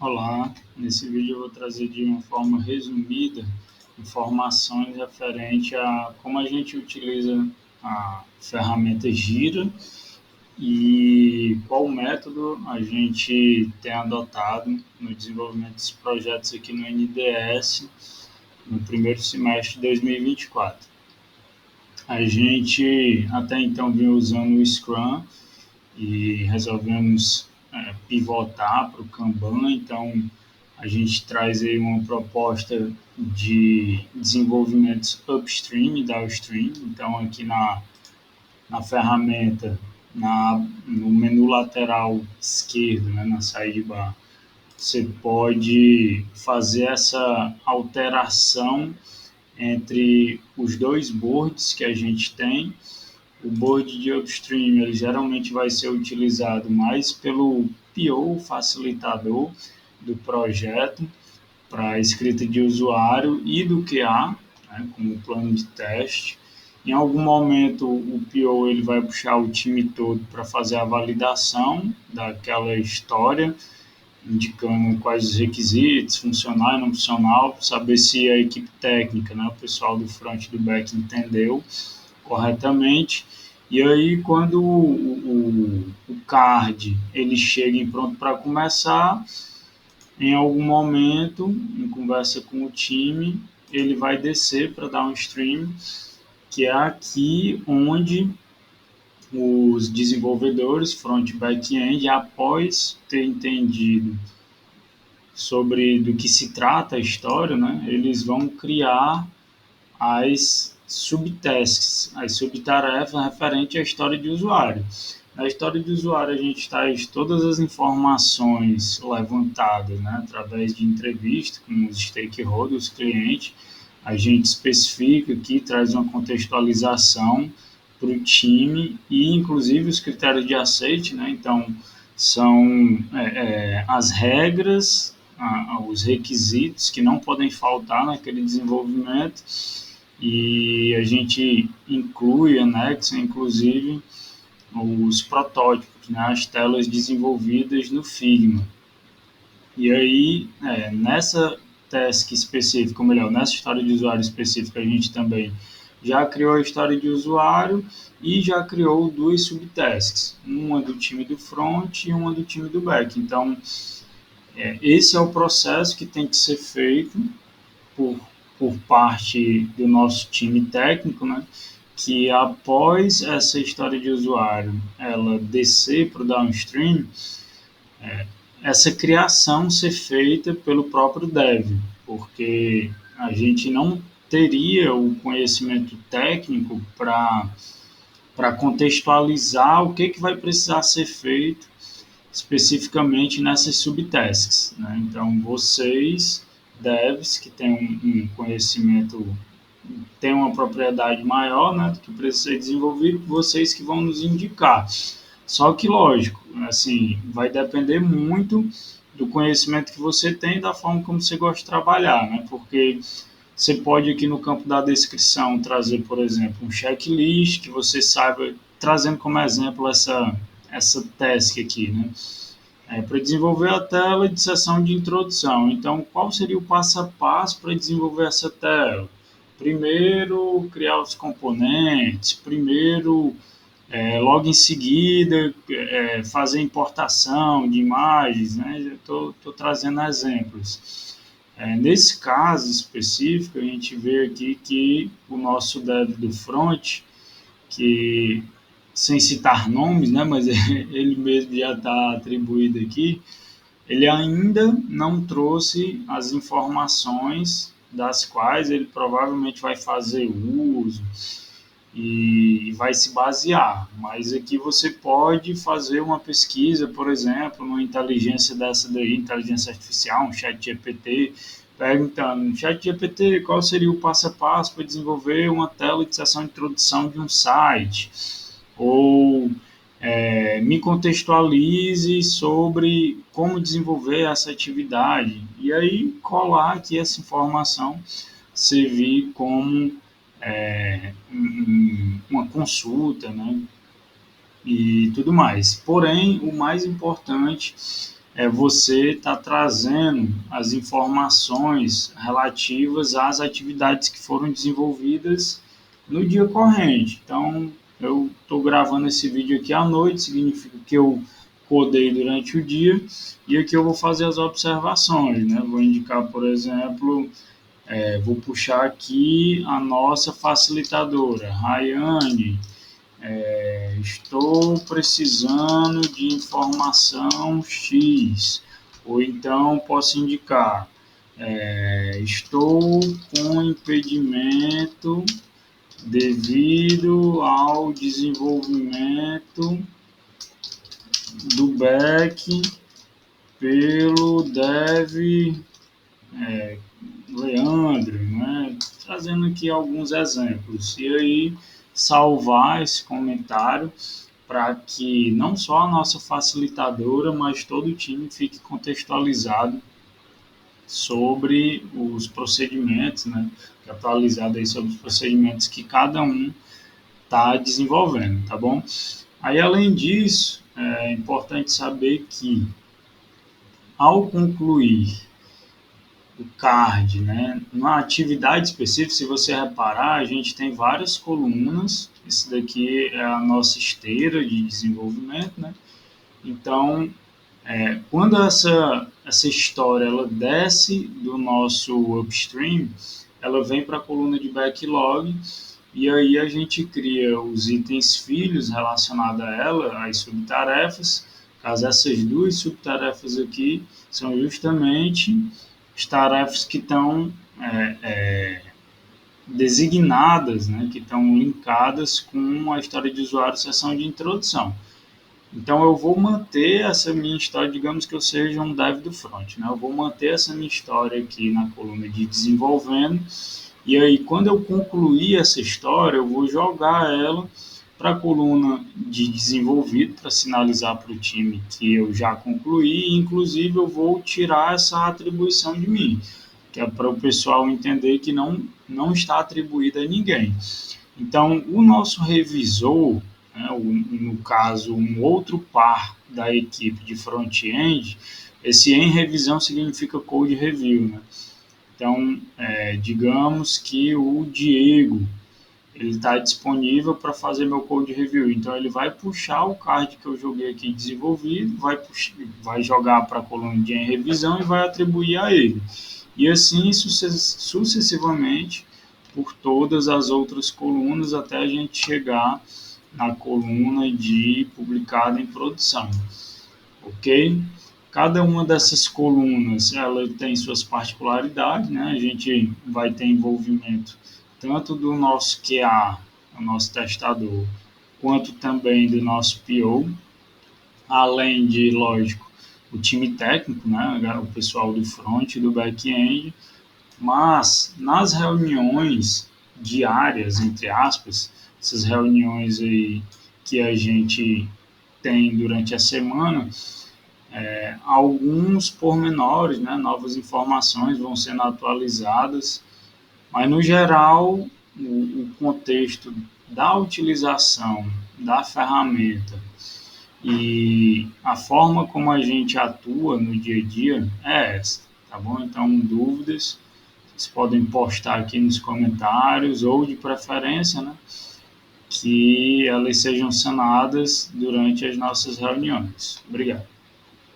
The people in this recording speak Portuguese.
Olá, nesse vídeo eu vou trazer de uma forma resumida informações referente a como a gente utiliza a ferramenta Gira e qual método a gente tem adotado no desenvolvimento desses projetos aqui no NDS no primeiro semestre de 2024. A gente até então vinha usando o Scrum e resolvemos pivotar para o Kanban, então a gente traz aí uma proposta de desenvolvimentos upstream e downstream. Então, aqui na ferramenta, no menu lateral esquerdo, né, na sidebar, você pode fazer essa alteração entre os dois boards que a gente tem. O board de upstream ele geralmente vai ser utilizado mais pelo PO, facilitador do projeto, para a escrita de usuário e do QA, né, como plano de teste. Em algum momento, o PO ele vai puxar o time todo para fazer a validação daquela história, indicando quais os requisitos, funcional e não funcional, saber se a equipe técnica, né, o pessoal do front e do back entendeu corretamente. E aí, quando o card ele chega em pronto para começar, em algum momento, em conversa com o time, ele vai descer para dar um stream, que é aqui onde os desenvolvedores, front e back-end, após ter entendido sobre do que se trata a história, né, eles vão criar as subtasks, as subtarefas referentes à história de usuário. Na história de usuário, a gente traz todas as informações levantadas, né, através de entrevista com os stakeholders, clientes. A gente especifica aqui, traz uma contextualização para o time e, inclusive, os critérios de aceite. Né? Então, são as regras, os requisitos que não podem faltar naquele desenvolvimento, e a gente inclui, anexa, inclusive, os protótipos, né, as telas desenvolvidas no Figma. E aí, nessa task específica, ou melhor, nessa história de usuário específica, a gente também já criou a história de usuário e já criou duas subtasks, uma do time do front e uma do time do back. Então, esse é o processo que tem que ser feito por, por parte do nosso time técnico, né? Que após essa história de usuário ela descer para o downstream, essa criação ser feita pelo próprio dev, porque a gente não teria o conhecimento técnico para contextualizar o que vai precisar ser feito especificamente nessas subtasks. Né? Então, vocês, devs, que têm um conhecimento, têm uma propriedade maior, né, do que precisa ser desenvolvido, vocês que vão nos indicar. Só que, lógico, assim, vai depender muito do conhecimento que você tem e da forma como você gosta de trabalhar, né? Porque você pode aqui no campo da descrição trazer, por exemplo, um checklist que você saiba, trazendo como exemplo essa task aqui, né? Para desenvolver a tela de sessão de introdução. Então, qual seria o passo a passo para desenvolver essa tela? Primeiro, criar os componentes. Primeiro, logo em seguida, fazer importação de imagens. Né? Estou trazendo exemplos. Nesse caso específico, a gente vê aqui que o nosso dev do front, que sem citar nomes, né, mas ele mesmo já está atribuído aqui, ele ainda não trouxe as informações das quais ele provavelmente vai fazer uso e vai se basear. Mas aqui você pode fazer uma pesquisa, por exemplo, numa inteligência dessa daí, inteligência artificial, um chat GPT, perguntando no chat GPT qual seria o passo a passo para desenvolver uma tela de sessão de introdução de um site, ou me contextualize sobre como desenvolver essa atividade, e aí colar aqui essa informação servir como uma consulta, né? E tudo mais. Porém, o mais importante você está trazendo as informações relativas às atividades que foram desenvolvidas no dia corrente. Então, eu estou gravando esse vídeo aqui à noite, significa que eu codei durante o dia, e aqui eu vou fazer as observações, né? Vou indicar, por exemplo, vou puxar aqui a nossa facilitadora, Rayane. Estou precisando de informação X. Ou então posso indicar, estou com impedimento devido ao desenvolvimento do back pelo dev Leandro, né? Trazendo aqui alguns exemplos. E aí salvar esse comentário para que não só a nossa facilitadora, mas todo o time fique contextualizado sobre os procedimentos, né? Atualizado aí sobre os procedimentos que cada um está desenvolvendo, tá bom? Aí, além disso, é importante saber que, ao concluir o card, né, numa atividade específica, se você reparar, a gente tem várias colunas. Isso daqui é a nossa esteira de desenvolvimento, né? Então, quando essa história ela desce do nosso upstream, ela vem para a coluna de backlog, e aí a gente cria os itens filhos relacionados a ela, as subtarefas. Caso essas duas subtarefas aqui são justamente as tarefas que estão designadas, né, que estão linkadas com a história de usuário seção de introdução. Então, eu vou manter essa minha história, digamos que eu seja um dev do front, né? Eu vou manter essa minha história aqui na coluna de desenvolvendo, e aí, quando eu concluir essa história, eu vou jogar ela para a coluna de desenvolvido, para sinalizar para o time que eu já concluí, e inclusive eu vou tirar essa atribuição de mim, que é para o pessoal entender que não está atribuída a ninguém. Então, o nosso revisor, né, no caso, um outro par da equipe de front-end, esse em revisão significa code review, né? Então, digamos que o Diego ele está disponível para fazer meu code review. Então, ele vai puxar o card que eu joguei aqui desenvolvido, vai jogar para a coluna de em revisão e vai atribuir a ele. E assim sucessivamente por todas as outras colunas até a gente chegar na coluna de publicado em produção. Ok? Cada uma dessas colunas ela tem suas particularidades, né? A gente vai ter envolvimento tanto do nosso QA, o nosso testador, quanto também do nosso PO, além de, lógico, o time técnico, né? O pessoal do front e do back-end, mas nas reuniões diárias, entre aspas, essas reuniões aí que a gente tem durante a semana, alguns pormenores, né, novas informações vão sendo atualizadas, mas no geral o contexto da utilização da ferramenta e a forma como a gente atua no dia a dia é essa, tá bom? Então, dúvidas, vocês podem postar aqui nos comentários ou de preferência, né, que elas sejam sanadas durante as nossas reuniões. Obrigado.